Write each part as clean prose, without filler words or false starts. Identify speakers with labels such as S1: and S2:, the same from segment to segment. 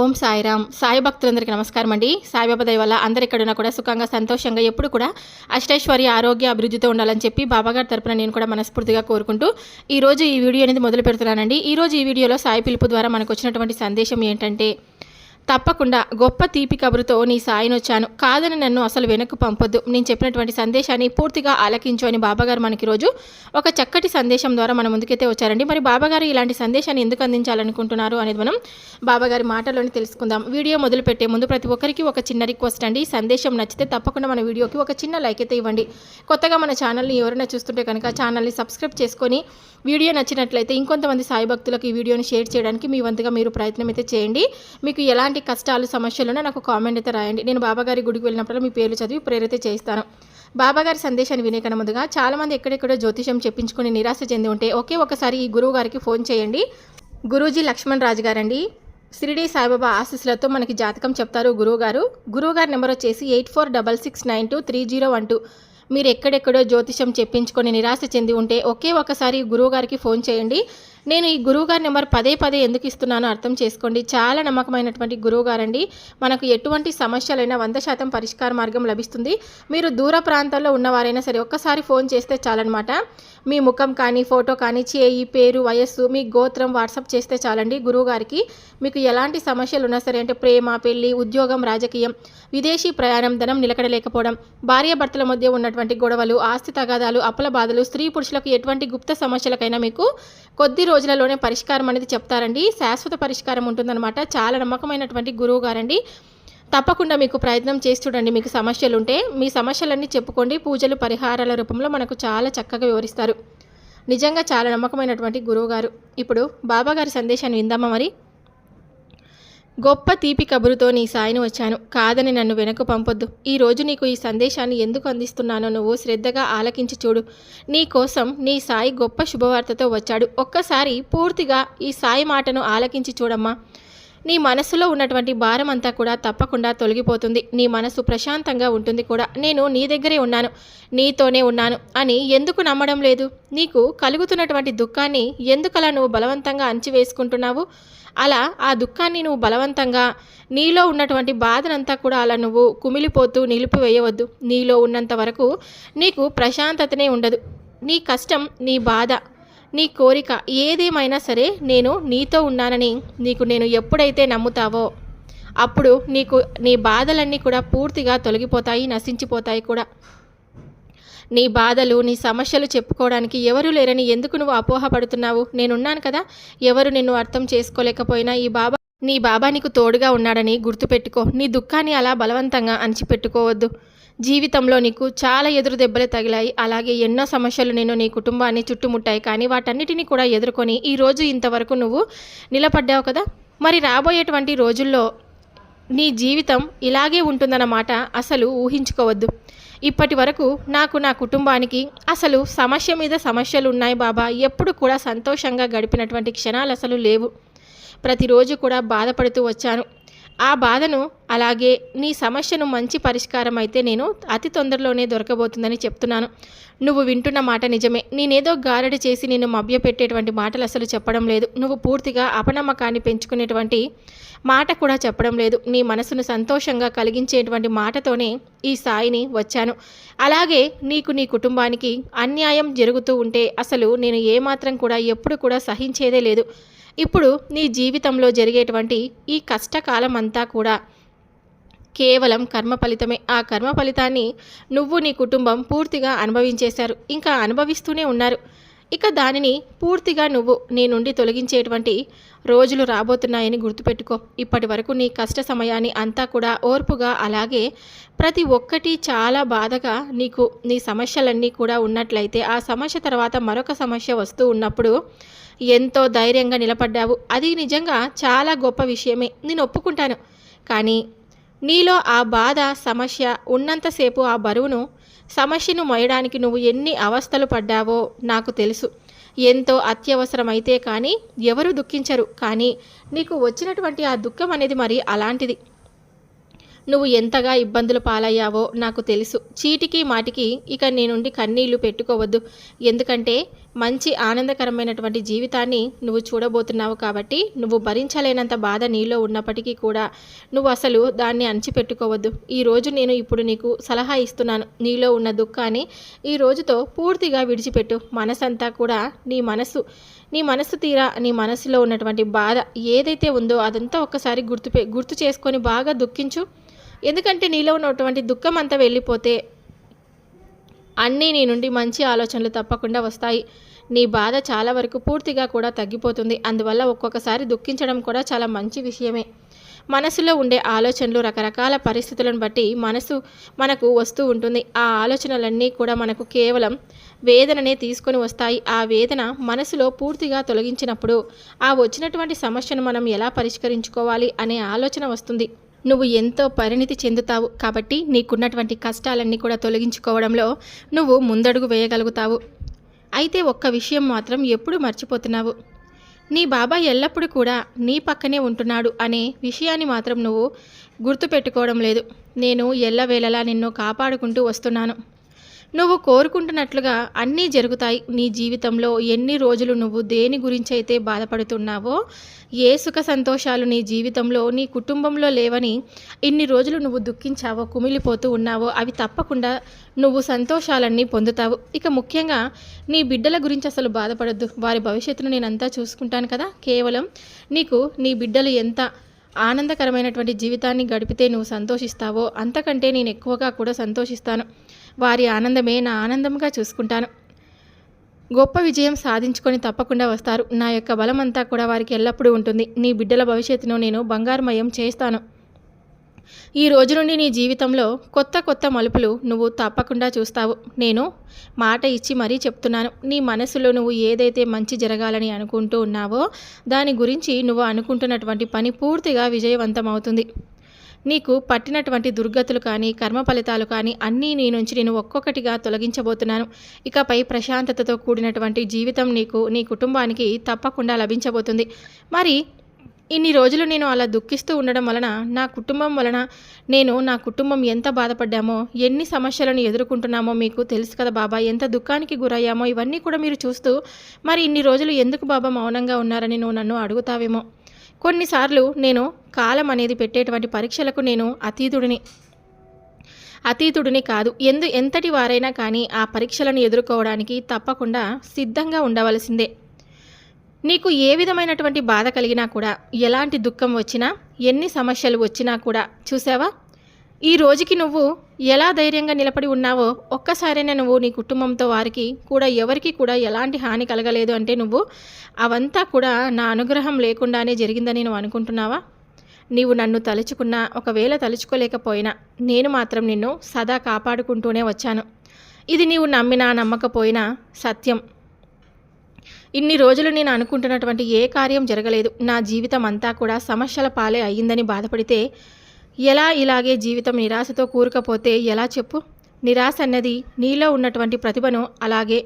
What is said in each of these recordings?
S1: ఓం సాయిరామ్. సాయి భక్తులందరికీ నమస్కారం అండి. సాయిబాబా దయ వల్ల అందరు ఎక్కడున్నా కూడా సుఖంగా సంతోషంగా ఎప్పుడు కూడా అష్టైశ్వర్య ఆరోగ్య అభివృద్ధితో ఉండాలని చెప్పి బాబాగారి తరపున నేను కూడా మనస్ఫూర్తిగా కోరుకుంటూ ఈరోజు ఈ వీడియో అనేది మొదలు పెడుతున్నానండి. ఈరోజు ఈ వీడియోలో సాయి పిలుపు ద్వారా మనకు వచ్చినటువంటి సందేశం ఏంటంటే, తప్పకుండా గొప్ప తీపి కబురుతో నీ సాయినొచ్చాను, కాదని నన్ను అసలు వెనక్కు పంపొద్దు, నేను చెప్పినటువంటి సందేశాన్ని పూర్తిగా ఆలకించు అని బాబాగారు మనకి రోజు ఒక చక్కటి సందేశం ద్వారా మన ముందుకైతే వచ్చారండి. మరి బాబాగారు ఇలాంటి సందేశాన్ని ఎందుకు అందించాలనుకుంటున్నారు అనేది మనం బాబాగారి మాటల్లోనే తెలుసుకుందాం. వీడియో మొదలుపెట్టే ముందు ప్రతి ఒక్కరికి ఒక చిన్న రిక్వెస్ట్ అండి. సందేశం నచ్చితే తప్పకుండా మన వీడియోకి ఒక చిన్న లైక్ అయితే ఇవ్వండి. కొత్తగా మన ఛానల్ని ఎవరైనా చూస్తుంటే కనుక ఛానల్ని సబ్స్క్రైబ్ చేసుకొని వీడియో నచ్చినట్లయితే ఇంకొంతమంది సాయి భక్తులకు ఈ వీడియోని షేర్ చేయడానికి మీ వంతుగా మీరు ప్రయత్నం అయితే చేయండి. మీకు ఎలాంటి కష్టాలు సమస్యలున్నా నాకు కామెంట్ అయితే రాయండి. నేను బాబాగారి గుడికి వెళ్ళినప్పుడు మీ పేర్లు చదివి ప్రేరిత చేస్తాను. బాబాగారి సందేశాన్ని వినేకన్నా ముందుగా చాలామంది ఎక్కడెక్కడో జ్యోతిషం చెప్పించుకుని నిరాశ చెంది ఉంటే ఒకే ఒకసారి ఈ గురువు గారికి ఫోన్ చేయండి. గురూజీ లక్ష్మణ్ రాజు గారండి. షిరిడి సాయిబాబా ఆశీస్సులతో మనకి జాతకం చెప్తారు గురువుగారి నెంబర్ వచ్చేసి 8466923012. మీరు ఎక్కడెక్కడో జ్యోతిషం చెప్పించుకొని నిరాశ చెంది ఉంటే ఒకే ఒకసారి గురువుగారికి ఫోన్ చేయండి. నేను ఈ గురువుగారి నెంబర్ పదే ఎందుకు ఇస్తున్నానో అర్థం చేసుకోండి. చాలా నమ్మకమైనటువంటి గురువుగారండి. మనకు ఎటువంటి సమస్యలైనా 100% పరిష్కార మార్గం లభిస్తుంది. మీరు దూర ప్రాంతాల్లో ఉన్నవారైనా సరే ఒక్కసారి ఫోన్ చేస్తే చాలన్నమాట. మీ ముఖం కానీ ఫోటో కానీ చేయి పేరు వయస్సు మీ గోత్రం వాట్సాప్ చేస్తే చాలండి. గురువుగారికి మీకు ఎలాంటి సమస్యలు ఉన్నా సరే, అంటే ప్రేమ, పెళ్లి, ఉద్యోగం, రాజకీయం, విదేశీ ప్రయాణం, ధనం నిలకడలేకపోవడం, భార్యాభర్తల మధ్య ఉన్నటువంటి గొడవలు, ఆస్తి తగాదాలు, అప్పుల బాధలు, స్త్రీ పురుషులకు ఎటువంటి గుప్త సమస్యలకైనా మీకు కొద్ది రోజులలోనే పరిష్కారం అనేది చెప్తారండి. శాశ్వత పరిష్కారం ఉంటుందన్నమాట. చాలా నమ్మకమైనటువంటి గురువు గారండి. తప్పకుండా మీకు ప్రయత్నం చేసి చూడండి. మీకు సమస్యలు ఉంటే మీ సమస్యలన్నీ చెప్పుకోండి. పూజలు పరిహారాల రూపంలో మనకు చాలా చక్కగా వివరిస్తారు. నిజంగా చాలా నమ్మకమైనటువంటి గురువు గారు. ఇప్పుడు బాబాగారి సందేశాన్ని విందామా మరి. గొప్ప తీపి కబురుతో నీ సాయిని వచ్చాను, కాదని నన్ను వెనక్కు పంపొద్దు. ఈరోజు నీకు ఈ సందేశాన్ని ఎందుకు అందిస్తున్నానో నువ్వు శ్రద్ధగా ఆలకించి చూడు. నీ కోసం నీ సాయి గొప్ప శుభవార్తతో వచ్చాడు. ఒక్కసారి పూర్తిగా ఈ సాయి మాటను ఆలకించి చూడమ్మా. నీ మనసులో ఉన్నటువంటి భారం అంతా కూడా తప్పకుండా తొలగిపోతుంది. నీ మనసు ప్రశాంతంగా ఉంటుంది కూడా. నేను నీ దగ్గరే ఉన్నాను, నీతోనే ఉన్నాను అని ఎందుకు నమ్మడం లేదు? నీకు కలుగుతున్నటువంటి దుఃఖాన్ని ఎందుకలా నువ్వు బలవంతంగా అణచివేసుకుంటున్నావు? అలా ఆ దుఃఖాన్ని నువ్వు బలవంతంగా, నీలో ఉన్నటువంటి బాధనంతా కూడా అలా నువ్వు కుమిలిపోతూ నిలిపివేయవద్దు. నీలో ఉన్నంత వరకు నీకు ప్రశాంతతనే ఉండదు. నీ కష్టం, నీ బాధ, నీ కోరిక ఏదేమైనా సరే నేను నీతో ఉన్నానని నేను ఎప్పుడైతే నమ్ముతావో అప్పుడు నీ బాధలన్నీ కూడా పూర్తిగా తొలగిపోతాయి, నశించిపోతాయి కూడా. నీ బాధలు, నీ సమస్యలు చెప్పుకోవడానికి ఎవరు లేరని ఎందుకు నువ్వు అపోహపడుతున్నావు? నేనున్నాను కదా. ఎవరు నిన్ను అర్థం చేసుకోలేకపోయినా నీ బాబా నీకు తోడుగా ఉన్నాడని గుర్తుపెట్టుకో. నీ దుఃఖాన్ని అలా బలవంతంగా అణిచిపెట్టుకోవద్దు. జీవితంలో నీకు చాలా ఎదురు దెబ్బలు తగిలాయి. అలాగే ఎన్నో సమస్యలు నీ కుటుంబాన్ని చుట్టుముట్టాయి. కానీ వాటన్నిటిని కూడా ఎదుర్కొని ఈరోజు ఇంతవరకు నువ్వు నిలబడ్డావు కదా. మరి రాబోయేటువంటి రోజుల్లో నీ జీవితం ఇలాగే ఉంటుందన్నమాట అసలు ఊహించుకోవద్దు. ఇప్పటి వరకు నాకు, నా కుటుంబానికి అసలు సమస్య మీద సమస్యలు ఉన్నాయి బాబా. ఎప్పుడు కూడా సంతోషంగా గడిపినటువంటి క్షణాలు అసలు లేవు. ప్రతిరోజు కూడా బాధపడుతూ వచ్చాను. ఆ బాధను, అలాగే నీ సమస్యను మంచి పరిష్కారం అయితే నేను అతి తొందరలోనే దొరకబోతుందని చెప్తున్నాను. నువ్వు వింటున్న మాట నిజమే. నేనేదో గారడి చేసి నిన్ను మభ్యపెట్టేటువంటి మాటలు అసలు చెప్పడం లేదు. నువ్వు పూర్తిగా అపనమ్మకాన్ని పెంచుకునేటువంటి మాట కూడా చెప్పడం లేదు. నీ మనసును సంతోషంగా కలిగించేటువంటి మాటతోనే ఈ సాయిని వచ్చాను. అలాగే నీకు, నీ కుటుంబానికి అన్యాయం జరుగుతూ ఉంటే అసలు నేను ఏమాత్రం కూడా ఎప్పుడు కూడా సహించేదే లేదు. ఇప్పుడు నీ జీవితంలో జరిగేటువంటి ఈ కష్టకాలం అంతా కూడా కేవలం కర్మ ఫలితమే. ఆ కర్మ ఫలితాన్ని నువ్వు, నీ కుటుంబం పూర్తిగా అనుభవించేశారు, ఇంకా అనుభవిస్తూనే ఉన్నారు. ఇక దానిని పూర్తిగా నువ్వు నీ నుండి తొలగించేటువంటి రోజులు రాబోతున్నాయని గుర్తుపెట్టుకో. ఇప్పటి వరకు నీ కష్ట సమయాన్ని అంతా కూడా ఓర్పుగా, అలాగే ప్రతి ఒక్కటి చాలా బాధగా నీ సమస్యలన్నీ కూడా ఉన్నట్లయితే ఆ సమస్య తర్వాత మరొక సమస్య వస్తూ ఉన్నప్పుడు ఎంతో ధైర్యంగా నిలబడ్డావు. అది నిజంగా చాలా గొప్ప విషయమే, నేను ఒప్పుకుంటాను. కానీ నీలో ఆ బాధ, సమస్య ఉన్నంతసేపు ఆ బరువును, సమస్యను మోయడానికి నువ్వు ఎన్ని అవస్థలు పడ్డావో నాకు తెలుసు. ఎంతో అత్యవసరమైతే కానీ ఎవరు దుఃఖించరు. కానీ నీకు వచ్చినటువంటి ఆ దుఃఖం అనేది మరి అలాంటిది. నువ్వు ఎంతగా ఇబ్బందులు పాలయ్యావో నాకు తెలుసు. చీటికి మాటికి ఇక నీ నుండి కన్నీళ్లు పెట్టుకోవద్దు. ఎందుకంటే మంచి ఆనందకరమైనటువంటి జీవితాన్ని నువ్వు చూడబోతున్నావు. కాబట్టి నువ్వు భరించలేనంత బాధ నీలో ఉన్నప్పటికీ కూడా నువ్వు అసలు దాన్ని అణిచిపెట్టుకోవద్దు. ఈరోజు నేను ఇప్పుడు నీకు సలహా ఇస్తున్నాను. నీలో ఉన్న దుఃఖాన్ని ఈ రోజుతో పూర్తిగా విడిచిపెట్టు. మనసంతా కూడా నీ మనస్సు తీరా నీ మనసులో ఉన్నటువంటి బాధ ఏదైతే ఉందో అదంతా ఒక్కసారి గుర్తు చేసుకొని బాగా దుఃఖించు. ఎందుకంటే నీలో ఉన్నటువంటి దుఃఖం అంతా వెళ్ళిపోతే అన్నీ నీ నుండి మంచి ఆలోచనలు తప్పకుండా వస్తాయి. నీ బాధ చాలా వరకు పూర్తిగా కూడా తగ్గిపోతుంది. అందువల్ల ఒక్కొక్కసారి దుఃఖించడం కూడా చాలా మంచి విషయమే. మనసులో ఉండే ఆలోచనలు రకరకాల పరిస్థితులను బట్టి మనకు వస్తూ ఉంటుంది. ఆ ఆలోచనలన్నీ కూడా మనకు కేవలం వేదననే తీసుకొని వస్తాయి. ఆ వేదన మనసులో పూర్తిగా తొలగించినప్పుడు ఆ వచ్చినటువంటి సమస్యను మనం ఎలా పరిష్కరించుకోవాలి అనే ఆలోచన వస్తుంది. నువ్వు ఎంతో పరిణితి చెందుతావు. కాబట్టి నీకున్నటువంటి కష్టాలన్నీ కూడా తొలగించుకోవడంలో నువ్వు ముందడుగు వేయగలుగుతావు. అయితే ఒక్క విషయం మాత్రం ఎప్పుడు మర్చిపోతున్నావు. నీ బాబాయ్ ఎల్లప్పుడూ కూడా నీ పక్కనే ఉంటున్నాడు అనే విషయాన్ని మాత్రం నువ్వు గుర్తుపెట్టుకోవడం లేదు. నేను ఎల్లవేళలా నిన్ను కాపాడుకుంటూ వస్తున్నాను. నువ్వు కోరుకుంటున్నట్లుగా అన్నీ జరుగుతాయి. నీ జీవితంలో ఎన్ని రోజులు నువ్వు దేని గురించి అయితే బాధపడుతున్నావో, ఏ సుఖ సంతోషాలు నీ జీవితంలో నీ కుటుంబంలో లేవని ఇన్ని రోజులు నువ్వు దుఃఖించావో, కుమిలిపోతూ ఉన్నావో అవి తప్పకుండా నువ్వు సంతోషాలన్నీ పొందుతావు. ఇక ముఖ్యంగా నీ బిడ్డల గురించి అసలు బాధపడద్దు. వారి భవిష్యత్తును నేనంతా చూసుకుంటాను కదా. కేవలం నీకు నీ బిడ్డలు ఎంత ఆనందకరమైనటువంటి జీవితాన్ని గడిపితే నువ్వు సంతోషిస్తావో అంతకంటే నేను ఎక్కువగా కూడా సంతోషిస్తాను. వారి ఆనందమే నా ఆనందంగా చూసుకుంటాను. గొప్ప విజయం సాధించుకొని తప్పకుండా వస్తారు. నా యొక్క బలమంతా కూడా వారికి ఎల్లప్పుడూ ఉంటుంది. నీ బిడ్డల భవిష్యత్తును నేను బంగారుమయం చేస్తాను. ఈ రోజు నుండి నీ జీవితంలో కొత్త మలుపులు నువ్వు తప్పకుండా చూస్తావు. నేను మాట ఇచ్చి మరీ చెప్తున్నాను. నీ మనసులో నువ్వు ఏదైతే మంచి జరగాలని అనుకుంటూ ఉన్నావో దాని గురించి నువ్వు అనుకుంటున్నటువంటి పని పూర్తిగా విజయవంతమవుతుంది. నీకు పట్టినటువంటి దుర్గతులు కానీ కర్మ ఫలితాలు కానీ అన్నీ నీ నుంచి నేను ఒక్కొక్కటిగా తొలగించబోతున్నాను. ఇకపై ప్రశాంతతతో కూడినటువంటి జీవితం నీకు నీ కుటుంబానికి తప్పకుండా లభించబోతుంది. మరి ఇన్ని రోజులు నేను అలా దుఃఖిస్తూ ఉండడం వలన నా కుటుంబం ఎంత బాధపడ్డామో, ఎన్ని సమస్యలను ఎదుర్కొంటున్నామో మీకు తెలుసు కదా బాబా. ఎంత దుఃఖానికి గురయ్యామో ఇవన్నీ కూడా మీరు చూస్తూ మరి ఇన్ని రోజులు ఎందుకు బాబా మౌనంగా ఉన్నారని నువ్వు నన్ను అడుగుతావేమో. కొన్నిసార్లు నేను కాలం అనేది పెట్టేటువంటి పరీక్షలకు నేను అతీతుడిని కాదు. ఎంతటి వారైనా కానీ ఆ పరీక్షలను ఎదుర్కోవడానికి తప్పకుండా సిద్ధంగా ఉండవలసిందే. నీకు ఏ విధమైనటువంటి బాధ కలిగినా కూడా, ఎలాంటి దుఃఖం వచ్చినా, ఎన్ని సమస్యలు వచ్చినా కూడా చూసావా, ఈ రోజుకి నువ్వు ఎలా ధైర్యంగా నిలబడి ఉన్నావో ఒక్కసారైనా నువ్వు నీ కుటుంబంతో వారికి కూడా ఎవరికి కూడా ఎలాంటి హాని కలగలేదు అంటే నువ్వు అవంతా కూడా నా అనుగ్రహం లేకుండానే జరిగిందని నువ్వు అనుకుంటున్నావా? నీవు నన్ను తలుచుకున్నా, ఒకవేళ తలుచుకోలేకపోయినా నేను మాత్రం నిన్ను సదా కాపాడుకుంటూనే వచ్చాను. ఇది నీవు నమ్మినా నమ్మకపోయినా సత్యం. ఇన్ని రోజులు నేను అనుకుంటున్నటువంటి ఏ కార్యం జరగలేదు. నా జీవితం అంతా కూడా సమస్యల పాలే అయ్యిందని బాధపడితే ఎలా ఇలాగే జీవితం నిరాశతో కూరుకపోతే ఎలా చెప్పు? నిరాశ అన్నది నీలో ఉన్నటువంటి ప్రతిభను అలాగే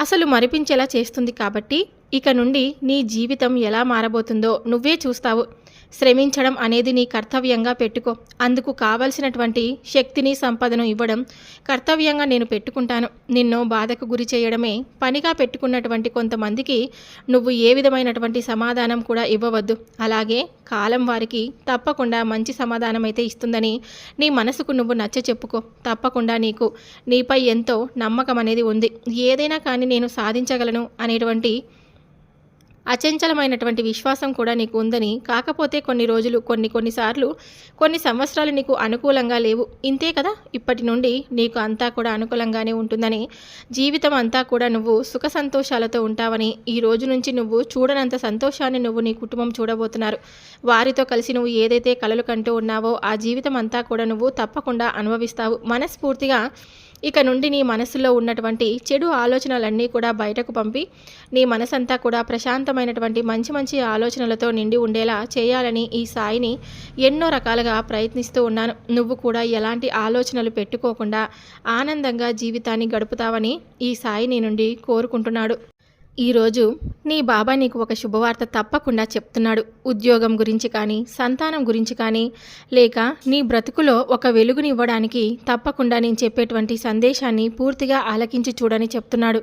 S1: అసలు మరిపించేలా చేస్తుంది. కాబట్టి ఇక నుండి నీ జీవితం ఎలా మారబోతుందో నువ్వే చూస్తావు. శ్రమించడం అనేది నీ కర్తవ్యంగా పెట్టుకో. అందుకు కావలసినటువంటి శక్తిని సంపదను ఇవ్వడం కర్తవ్యంగా నేను పెట్టుకుంటాను. నిన్ను బాధకు గురి చేయడమే పనిగా పెట్టుకున్నటువంటి కొంతమందికి నువ్వు ఏ విధమైనటువంటి సమాధానం కూడా ఇవ్వవద్దు. అలాగే కాలం వారికి తప్పకుండా మంచి సమాధానం అయితే ఇస్తుందని నీ మనసుకు నువ్వు నచ్చ చెప్పుకో. తప్పకుండా నీపై ఎంతో నమ్మకం అనేది ఉంది. ఏదైనా కానీ నేను సాధించగలను అనేటువంటి అచంచలమైనటువంటి విశ్వాసం కూడా నీకు ఉందని. కాకపోతే కొన్ని సంవత్సరాలు నీకు అనుకూలంగా లేవు. ఇంతే కదా, ఇప్పటి నుండి నీకు అంతా కూడా అనుకూలంగానే ఉంటుందని, జీవితం అంతా కూడా నువ్వు సుఖ సంతోషాలతో ఉంటావని, ఈ రోజు నుంచి నువ్వు చూడనంత సంతోషాన్ని నువ్వు నీ కుటుంబం చూడబోతున్నారు. వారితో కలిసి నువ్వు ఏదైతే కలలు కంటూ ఉన్నావో ఆ జీవితం అంతా కూడా నువ్వు తప్పకుండా అనుభవిస్తావు. మనస్ఫూర్తిగా ఇక నుండి నీ మనసులో ఉన్నటువంటి చెడు ఆలోచనలన్నీ కూడా బయటకు పంపి నీ మనసంతా కూడా ప్రశాంతమైనటువంటి మంచి ఆలోచనలతో నిండి ఉండేలా చేయాలని ఈ సాయిని ఎన్నో రకాలుగా ప్రయత్నిస్తూ ఉన్నాను. నువ్వు కూడా ఎలాంటి ఆలోచనలు పెట్టుకోకుండా ఆనందంగా జీవితాన్ని గడుపుతావని ఈ సాయి నీ నుండి కోరుకుంటున్నాడు. ఈరోజు నీ బాబా నీకు ఒక శుభవార్త తప్పకుండా చెప్తున్నాడు. ఉద్యోగం గురించి కానీ, సంతానం గురించి కానీ, లేక నీ బ్రతుకులో ఒక వెలుగునివ్వడానికి తప్పకుండా నేను చెప్పేటువంటి సందేశాన్ని పూర్తిగా ఆలకించి చూడని చెప్తున్నాడు.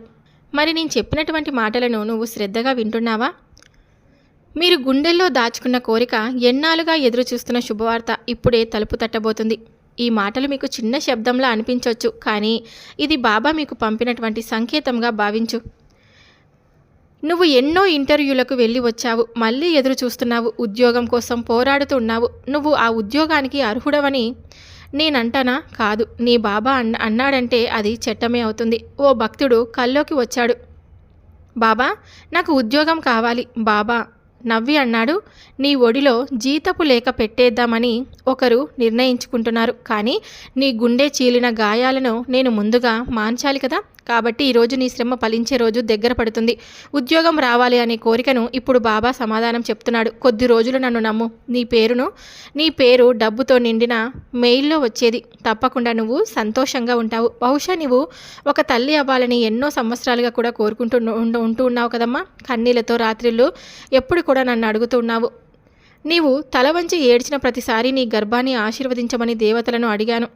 S1: మరి నేను చెప్పినటువంటి మాటలను నువ్వు శ్రద్ధగా వింటున్నావా? మీరు గుండెల్లో దాచుకున్న కోరిక, ఎన్నాళ్ళుగా ఎదురు చూస్తున్న శుభవార్త ఇప్పుడే తలుపు తట్టబోతుంది. ఈ మాటలు మీకు చిన్న శబ్దంలా అనిపించవచ్చు, కానీ ఇది బాబా మీకు పంపినటువంటి సంకేతంగా భావించు. నువ్వు ఎన్నో ఇంటర్వ్యూలకు వెళ్ళి వచ్చావు, మళ్ళీ ఎదురు చూస్తున్నావు, ఉద్యోగం కోసం పోరాడుతూ ఉన్నావు. నువ్వు ఆ ఉద్యోగానికి అర్హుడవని నేనంటానా? కాదు. నీ బాబా అన్నాడంటే అది చట్టమే అవుతుంది. ఓ భక్తుడు కల్లోకి వచ్చాడు. బాబా, నాకు ఉద్యోగం కావాలి. బాబా నవ్వి అన్నాడు, నీ ఒడిలో జీతపు లేఖ పెట్టేద్దామని ఒకరు నిర్ణయించుకుంటున్నారు, కానీ నీ గుండె చీలిన గాయాలను నేను ముందుగా మాన్చాలి కదా. కాబట్టి ఈరోజు నీ శ్రమ ఫలించే రోజు దగ్గర పడుతుంది. ఉద్యోగం రావాలి అనే కోరికను ఇప్పుడు బాబా సమాధానం చెప్తున్నాడు. కొద్ది రోజులు నన్ను నమ్ము. నీ పేరు డబ్బుతో నిండిన మెయిల్లో వచ్చేది. తప్పకుండా నువ్వు సంతోషంగా ఉంటావు. బహుశా నువ్వు ఒక తల్లి అవ్వాలని ఎన్నో సంవత్సరాలుగా కూడా కోరుకుంటూ ఉంటూ ఉన్నావు కదమ్మా. కన్నీళ్లతో రాత్రిళ్ళు ఎప్పుడు కూడా నన్ను అడుగుతూ ఉన్నావు. నీవు తల వంచి ఏడ్చిన ప్రతిసారి నీ గర్భాన్ని ఆశీర్వదించమని దేవతలను అడిగాను.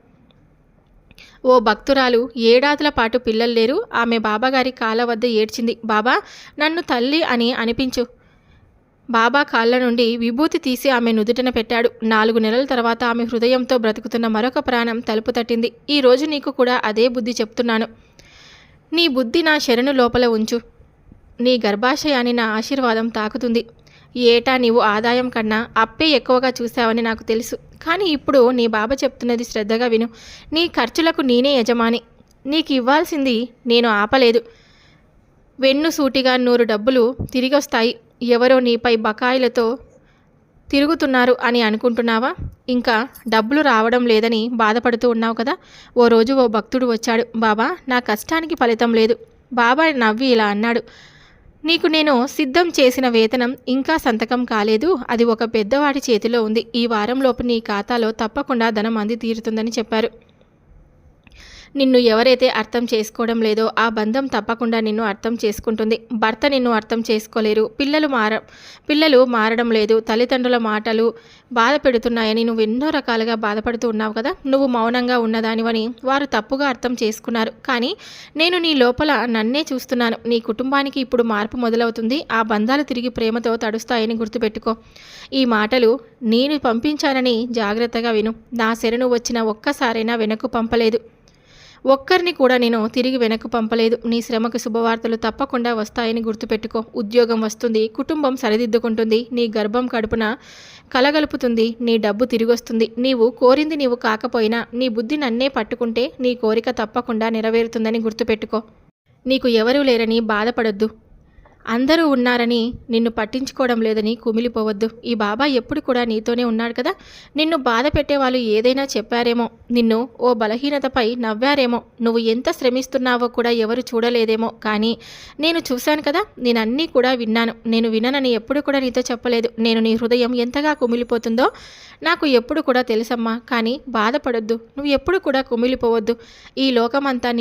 S1: ఓ భక్తురాలు ఏడాదుల పాటు పిల్లలు లేరు. ఆమె బాబాగారి కాళ్ళ వద్ద ఏడ్చింది. బాబా, నన్ను తల్లి అని అనిపించు. బాబా కాళ్ళ నుండి విభూతి తీసి ఆమె నుదుటన పెట్టాడు. 4 నెలల తర్వాత ఆమె హృదయంతో బ్రతుకుతున్న మరొక ప్రాణం తలుపు తట్టింది. ఈరోజు నీకు కూడా అదే బుద్ధి చెప్తున్నాను. నీ బుద్ధి నా శరణు లోపల ఉంచు. నీ గర్భాశయాన్ని నా ఆశీర్వాదం తాకుతుంది. ఏటా నీవు ఆదాయం కన్నా అప్పే ఎక్కువగా చూసావని నాకు తెలుసు, కానీ ఇప్పుడు నీ బాబా చెప్తున్నది శ్రద్ధగా విను. నీ ఖర్చులకు నేనే యజమాని. నీకు ఇవ్వాల్సింది నేను ఆపలేదు. వెన్నుసూటిగా 100 డబ్బులు తిరిగొస్తాయి. ఎవరో నీపై బకాయిలతో తిరుగుతున్నారు అని అనుకుంటున్నావా? ఇంకా డబ్బులు రావడం లేదని బాధపడుతూ ఉన్నావు కదా. ఓ రోజు ఓ భక్తుడు వచ్చాడు. బాబా, నా కష్టానికి ఫలితం లేదు. బాబా నవ్వి ఇలా అన్నాడు, నీకు నేను సిద్ధం చేసిన వేతనం ఇంకా సంతకం కాలేదు. అది ఒక పెద్దవాడి చేతిలో ఉంది. ఈ వారంలోపు నీ ఖాతాలో తప్పకుండా ధనం అంది తీరుతుందని చెప్పారు. నిన్ను ఎవరైతే అర్థం చేసుకోవడం లేదో ఆ బంధం తప్పకుండా నిన్ను అర్థం చేసుకుంటుంది. భర్త నిన్ను అర్థం చేసుకోలేరు. పిల్లలు మారడం లేదు. తల్లిదండ్రుల మాటలు బాధ పెడుతున్నాయని నువ్వు ఎన్నో రకాలుగా బాధపడుతూ ఉన్నావు కదా. నువ్వు మౌనంగా ఉన్నదానివని వారు తప్పుగా అర్థం చేసుకున్నారు, కానీ నేను నీ లోపల నన్నే చూస్తున్నాను. నీ కుటుంబానికి ఇప్పుడు మార్పు మొదలవుతుంది. ఆ బంధాలు తిరిగి ప్రేమతో తడుస్తాయని గుర్తుపెట్టుకో. ఈ మాటలు నేను పంపించానని జాగ్రత్తగా విను. నా శరణు వచ్చిన ఒక్కసారైనా వెనక్కు పంపలేదు. ఒక్కరిని కూడా నేను తిరిగి వెనక్కు పంపలేదు. నీ శ్రమకు శుభవార్తలు తప్పకుండా వస్తాయని గుర్తుపెట్టుకో. ఉద్యోగం వస్తుంది, కుటుంబం సరిదిద్దుకుంటుంది, నీ గర్భం కడుపున కలగలుపుతుంది, నీ డబ్బు తిరిగొస్తుంది. నీవు కోరింది నీవు కాకపోయినా నీ బుద్ధి నన్నే పట్టుకుంటే నీ కోరిక తప్పకుండా నెరవేరుతుందని గుర్తుపెట్టుకో. నీకు ఎవరూ లేరని బాధపడొద్దు. అందరూ ఉన్నారని నిన్ను పట్టించుకోవడం లేదని కుమిలిపోవద్దు. ఈ బాబా ఎప్పుడు కూడా నీతోనే ఉన్నాడు కదా. నిన్ను బాధ పెట్టేవాళ్ళు ఏదైనా చెప్పారేమో, నిన్ను ఓ బలహీనతపై నవ్వారేమో, నువ్వు ఎంత శ్రమిస్తున్నావో కూడా ఎవరు చూడలేదేమో, కానీ నేను చూశాను కదా. నేనన్నీ కూడా విన్నాను. నేను విననని ఎప్పుడు కూడా నీతో చెప్పలేదు. నేను నీ హృదయం ఎంతగా కుమిలిపోతుందో నాకు ఎప్పుడు కూడా తెలుసమ్మా. కానీ బాధపడొద్దు. నువ్వు ఎప్పుడు కూడా కుమిలిపోవద్దు. ఈ లోకమంతా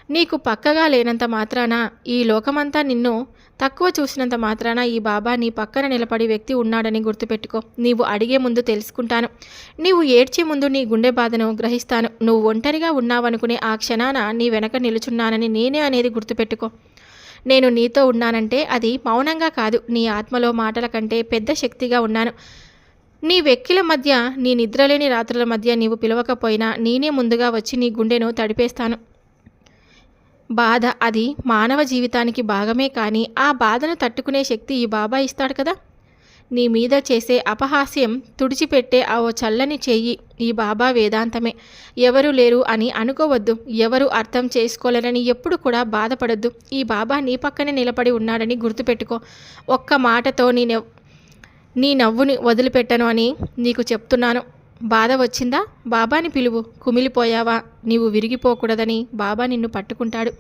S1: నీకు పక్కగా లేనంత మాత్రాన, ఈ లోకమంతా నిన్ను తక్కువ చూసినంత మాత్రాన ఈ బాబా నీ పక్కన నిలబడి వ్యక్తి ఉన్నాడని గుర్తుపెట్టుకో. నీవు అడిగే ముందు తెలుసుకుంటాను. నీవు ఏడ్చే ముందు నీ గుండె బాధను గ్రహిస్తాను. నువ్వు ఒంటరిగా ఉన్నావనుకునే ఆ క్షణాన నీ వెనక నిలుచున్నానని నేనే అనేది గుర్తుపెట్టుకో. నేను నీతో ఉన్నానంటే అది మౌనంగా కాదు, నీ ఆత్మలో మాటల కంటే పెద్ద శక్తిగా ఉన్నాను. నీ వెక్కిల మధ్య, నీ నిద్రలేని రాత్రుల మధ్య నీవు పిలవకపోయినా నేనే ముందుగా వచ్చి నీ గుండెను తడిపేస్తాను. బాధ అది మానవ జీవితానికి భాగమే, కానీ ఆ బాధను తట్టుకునే శక్తి ఈ బాబా ఇస్తాడు కదా. నీ మీద చేసే అపహాస్యం తుడిచిపెట్టే ఆ ఓ చల్లని చెయ్యి ఈ బాబా వేదాంతమే. ఎవరు లేరు అని అనుకోవద్దు. ఎవరు అర్థం చేసుకోలేరని ఎప్పుడు కూడా బాధపడద్దు. ఈ బాబా నీ పక్కనే నిలబడి ఉన్నాడని గుర్తుపెట్టుకో. ఒక్క మాటతో నీ నవ్వుని వదిలిపెట్టను అని నీకు చెప్తున్నాను. బాధ వచ్చిందా? బాబాని పిలువు. కుమిలిపోయావా? నీవు విరిగిపోకూడదని బాబా నిన్ను పట్టుకుంటాడు.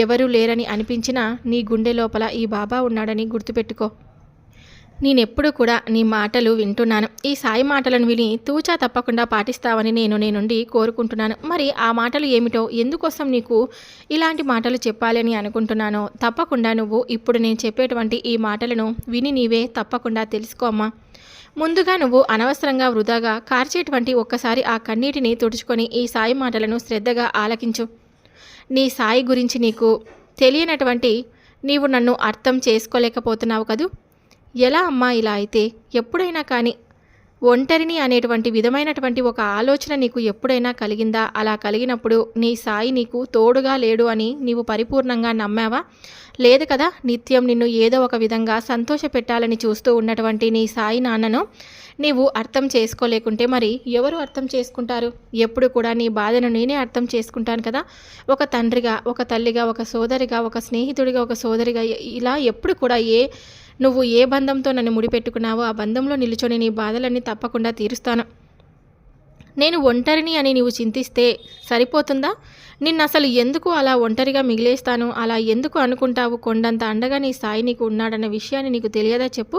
S1: ఎవరూ లేరని అనిపించినా నీ గుండె లోపల ఈ బాబా ఉన్నాడని గుర్తుపెట్టుకో. నేనెప్పుడు కూడా నీ మాటలు వింటున్నాను. ఈ సాయి మాటలను విని తూచా తప్పకుండా పాటిస్తావని నేను నీ నుండి కోరుకుంటున్నాను. మరి ఆ మాటలు ఏమిటో, ఎందుకోసం నీకు ఇలాంటి మాటలు చెప్పాలి అని అనుకుంటున్నానో తప్పకుండా నువ్వు ఇప్పుడు నేను చెప్పేటువంటి ఈ మాటలను విని నీవే తప్పకుండా తెలుసుకో అమ్మా. ముందుగా నువ్వు అనవసరంగా వృధాగా కార్చేటువంటి ఒక్కసారి ఆ కన్నీటిని తుడుచుకొని ఈ సాయి మాటలను శ్రద్ధగా ఆలకించు. నీ సాయి గురించి నీకు తెలియనటువంటి నీవు నన్ను అర్థం చేసుకోలేకపోతున్నావు కదూ. ఎలా అమ్మా ఇలా అయితే? ఎప్పుడైనా కానీ ఒంటరిని అనేటువంటి విధమైనటువంటి ఒక ఆలోచన నీకు ఎప్పుడైనా కలిగిందా? అలా కలిగినప్పుడు నీ సాయి నీకు తోడుగా లేడు అని నీవు పరిపూర్ణంగా నమ్మావా? లేదు కదా. నిత్యం నిన్ను ఏదో ఒక విధంగా సంతోష పెట్టాలని చూస్తూ ఉన్నటువంటి నీ సాయి నాన్నను నీవు అర్థం చేసుకోలేకుంటే మరి ఎవరు అర్థం చేసుకుంటారు? ఎప్పుడు కూడా నీ బాధను నేనే అర్థం చేసుకుంటాను కదా. ఒక తండ్రిగా, ఒక తల్లిగా, ఒక సోదరిగా, ఒక స్నేహితుడిగా, ఒక సోదరిగా ఇలా ఎప్పుడు కూడా నువ్వు ఏ బంధంతో నన్ను ముడిపెట్టుకున్నావో ఆ బంధంలో నిలుచొని నీ బాధలన్నీ తప్పకుండా తీరుస్తాను. నేను ఒంటరిని అని నీవు చింతిస్తే సరిపోతుందా? నిన్ను అసలు ఎందుకు అలా ఒంటరిగా మిగిలేస్తాను? అలా ఎందుకు అనుకుంటావు? కొండంత అండగా నీ సాయి నీకు ఉన్నాడన్న విషయాన్ని నీకు తెలియదా చెప్పు.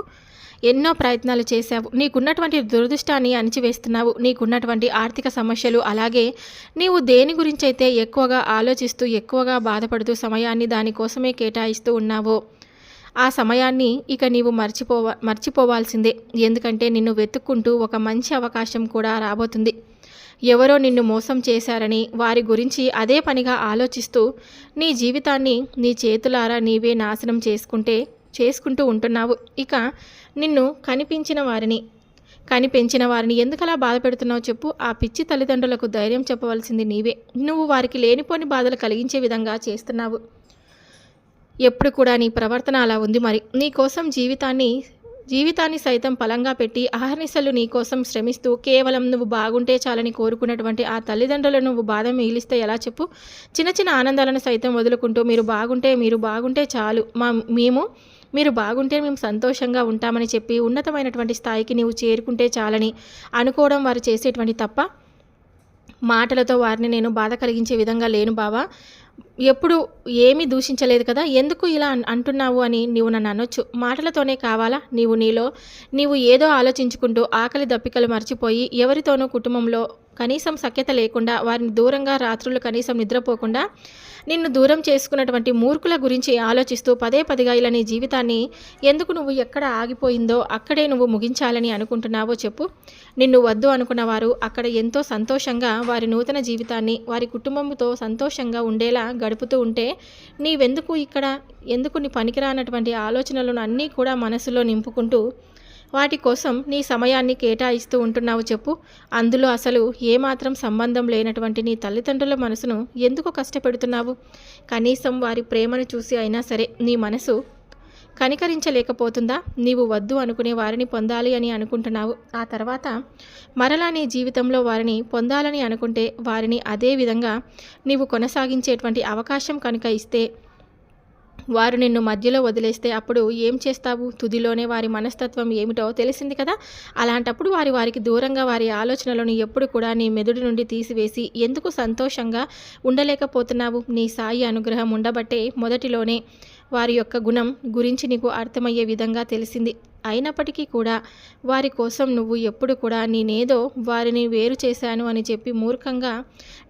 S1: ఎన్నో ప్రయత్నాలు చేశావు. నీకున్నటువంటి దురదృష్టాన్ని అణిచివేస్తున్నావు. నీకున్నటువంటి ఆర్థిక సమస్యలు, అలాగే నీవు దేని గురించి అయితే ఎక్కువగా ఆలోచిస్తూ ఎక్కువగా బాధపడుతూ సమయాన్ని దానికోసమే కేటాయిస్తూ ఉన్నావో ఆ సమయాన్ని ఇక నీవు మర్చిపోవాల్సిందే. ఎందుకంటే నిన్ను వెతుక్కుంటూ ఒక మంచి అవకాశం కూడా రాబోతుంది. ఎవరో నిన్ను మోసం చేశారని వారి గురించి అదే పనిగా ఆలోచిస్తూ నీ జీవితాన్ని నీ చేతులారా నీవే నాశనం చేసుకుంటూ ఉంటున్నావు. ఇక నిన్ను కనిపెంచిన వారిని ఎందుకలా బాధ పెడుతున్నావు చెప్పు. ఆ పిచ్చి తల్లిదండ్రులకు ధైర్యం చెప్పవలసింది నీవే. నువ్వు వారికి లేనిపోని బాధలు కలిగించే విధంగా చేస్తున్నావు. ఎప్పుడు కూడా నీ ప్రవర్తన అలా ఉంది. మరి నీ కోసం జీవితాన్ని సైతం ఫలంగా పెట్టి అహర్నిశలు నీ కోసం శ్రమిస్తూ కేవలం నువ్వు బాగుంటే చాలని కోరుకున్నటువంటి ఆ తల్లిదండ్రులను నువ్వు బాధ మిగిలిస్తే ఎలా చెప్పు. చిన్న చిన్న ఆనందాలను సైతం వదులుకుంటూ మీరు బాగుంటే చాలు, మీరు బాగుంటే మేము సంతోషంగా ఉంటామని చెప్పి ఉన్నతమైనటువంటి స్థాయికి నీవు చేరుకుంటే చాలని అనుకోవడం వారు చేసేటువంటి తప్ప. మాటలతో వారిని నేను బాధ కలిగించే విధంగా లేను బావా. ఎప్పుడు ఏమీ దూషించలేదు కదా, ఎందుకు ఇలా అంటున్నావు అని నీవు నన్ను అనొచ్చు. మాటలతోనే కావాలా? నీవు ఏదో ఆలోచించుకుంటూ ఆకలి దప్పికలు మర్చిపోయి ఎవరితోనూ కుటుంబంలో కనీసం సఖ్యత లేకుండా వారిని దూరంగా రాత్రులు కనీసం నిద్రపోకుండా నిన్ను దూరం చేసుకున్నటువంటి మూర్ఖుల గురించి ఆలోచిస్తూ పదే పదిగా ఇలా నీ జీవితాన్ని ఎందుకు నువ్వు ఎక్కడ ఆగిపోయిందో అక్కడే నువ్వు ముగించాలని అనుకుంటున్నావో చెప్పు. నిన్ను వద్దు అనుకున్న వారు అక్కడ ఎంతో సంతోషంగా వారి నూతన జీవితాన్ని వారి కుటుంబంతో సంతోషంగా ఉండేలా గడుపుతూ ఉంటే ఎందుకు నీ పనికిరానటువంటి ఆలోచనలను అన్నీ కూడా మనసులో నింపుకుంటూ వాటి కోసం నీ సమయాన్ని కేటాయిస్తూ ఉంటున్నావు చెప్పు. అందులో అసలు ఏమాత్రం సంబంధం లేనటువంటి నీ తల్లిదండ్రుల మనసును ఎందుకు కష్టపెడుతున్నావు? కనీసం వారి ప్రేమను చూసి అయినా సరే నీ మనసు కనికరించలేకపోతుందా? నీవు వద్దు అనుకునే వారిని పొందాలి అని అనుకుంటున్నావు. ఆ తర్వాత మరలా నీ జీవితంలో వారిని పొందాలని అనుకుంటే వారిని అదే విధంగా నీవు కొనసాగించేటువంటి అవకాశం కనుక ఇస్తే వారు నిన్ను మధ్యలో వదిలేస్తే అప్పుడు ఏం చేస్తావు? తుదిలోనే వారి మనస్తత్వం ఏమిటో తెలిసింది కదా. అలాంటప్పుడు వారికి దూరంగా వారి ఆలోచనలను ఎప్పుడు కూడా నీ మెదడు నుండి తీసివేసి ఎందుకు సంతోషంగా ఉండలేకపోతున్నావు? నీ సాయి అనుగ్రహం ఉండబట్టే మొదటిలోనే వారి యొక్క గుణం గురించి నీకు అర్థమయ్యే విధంగా తెలిసింది. అయినప్పటికీ కూడా వారి కోసం నువ్వు ఎప్పుడు కూడా నేనేదో వారిని వేరు చేశాను అని చెప్పి మూర్ఖంగా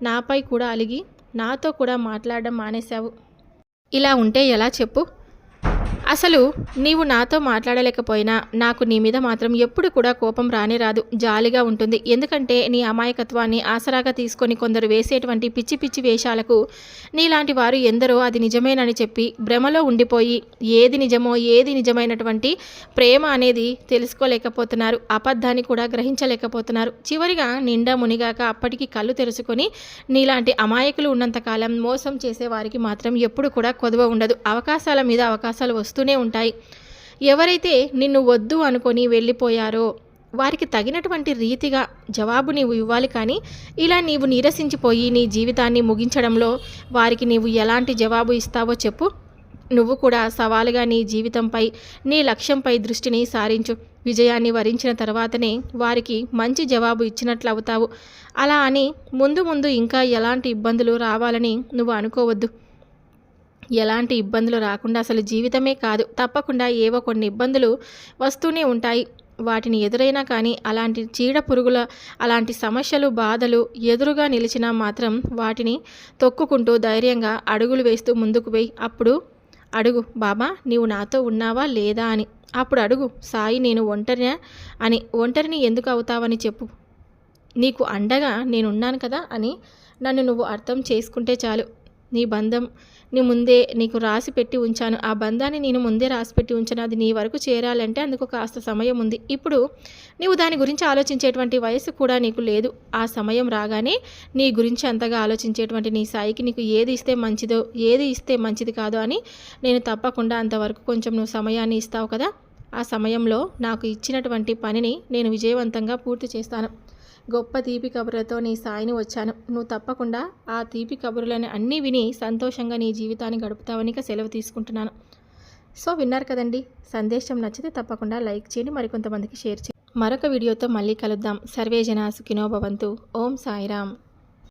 S1: నాపై కూడా అలిగి నాతో కూడా మాట్లాడడం మానేశావు. ఇలా ఉంటే ఎలా చెప్పు? అసలు నీవు నాతో మాట్లాడలేకపోయినా నాకు నీ మీద మాత్రం ఎప్పుడు కూడా కోపం రానే రాదు, జాలిగా ఉంటుంది. ఎందుకంటే నీ అమాయకత్వాన్ని ఆసరాగా తీసుకొని కొందరు వేసేటువంటి పిచ్చి పిచ్చి వేషాలకు నీలాంటి వారు ఎందరో అది నిజమేనని చెప్పి భ్రమలో ఉండిపోయి ఏది నిజమో ఏది నిజమైనటువంటి ప్రేమ అనేది తెలుసుకోలేకపోతున్నారు. అబద్ధాన్ని కూడా గ్రహించలేకపోతున్నారు. చివరిగా నిండా మునిగాక అప్పటికి కళ్ళు తెరుచుకొని నీలాంటి అమాయకులు ఉన్నంతకాలం మోసం చేసే వారికి మాత్రం ఎప్పుడు కూడా కొదవ ఉండదు. అవకాశాల మీద అవకాశాలు వస్తూనే ఉంటాయి. ఎవరైతే నిన్ను వద్దు అనుకొని వెళ్ళిపోయారో వారికి తగినటువంటి రీతిగా జవాబు నీవు ఇవ్వాలి. కానీ ఇలా నీవు నీరసించిపోయి నీ జీవితాన్ని ముగించడంలో వారికి నీవు ఎలాంటి జవాబు ఇస్తావో చెప్పు. నువ్వు కూడా సవాలుగా నీ జీవితంపై నీ లక్ష్యంపై దృష్టిని సారించు. విజయాన్ని వరించిన తర్వాతనే వారికి మంచి జవాబు ఇచ్చినట్లు అవుతావు. అలా అని ముందు ఇంకా ఎలాంటి ఇబ్బందులు రావాలని నువ్వు అనుకోవద్దు. ఎలాంటి ఇబ్బందులు రాకుండా అసలు జీవితమే కాదు, తప్పకుండా ఏవో కొన్ని ఇబ్బందులు వస్తూనే ఉంటాయి. వాటిని ఎదురైనా కానీ అలాంటి చీడ పురుగుల అలాంటి సమస్యలు బాధలు ఎదురుగా నిలిచినా మాత్రం వాటిని తొక్కుకుంటూ ధైర్యంగా అడుగులు వేస్తూ ముందుకు పోయి అప్పుడు అడుగు, బాబా నీవు నాతో ఉన్నావా లేదా అని. అప్పుడు అడుగు, సాయి నేను ఒంటరిని ఎందుకు అవుతావని చెప్పు. నీకు అండగా నేనున్నాను కదా అని నన్ను నువ్వు అర్థం చేసుకుంటే చాలు. నీ బంధం నీ ముందే నీకు రాసి పెట్టి ఉంచాను. ఆ బంధాన్ని నేను ముందే రాసి పెట్టి ఉంచాను. అది నీ వరకు చేరాలంటే అందుకు కాస్త సమయం ఉంది. ఇప్పుడు నీవు దాని గురించి ఆలోచించేటువంటి వయసు కూడా నీకు లేదు. ఆ సమయం రాగానే నీ గురించి అంతగా ఆలోచించేటువంటి నీ సాయికి నీకు ఏది ఇస్తే మంచిదో, ఏది ఇస్తే మంచిది కాదో అని నేను తప్పకుండా అంతవరకు కొంచెం నువ్వు సమయాన్ని ఇస్తావు కదా, ఆ సమయంలో నాకు ఇచ్చినటువంటి పనిని నేను విజయవంతంగా పూర్తి చేస్తాను. గొప్ప తీపి కబుర్లతో నీ సాయిని వచ్చాను. నువ్వు తప్పకుండా ఆ తీపి కబుర్లను అన్నీ విని సంతోషంగా నీ జీవితాన్ని గడుపుతావని సెలవు తీసుకుంటున్నాను. సో విన్నారు కదండి. సందేశం నచ్చితే తప్పకుండా లైక్ చేయండి, మరికొంతమందికి షేర్ చేయండి. మరొక వీడియోతో మళ్ళీ కలుద్దాం. సర్వే జనా సుఖినో భవంతు. ఓం సాయిరామ్.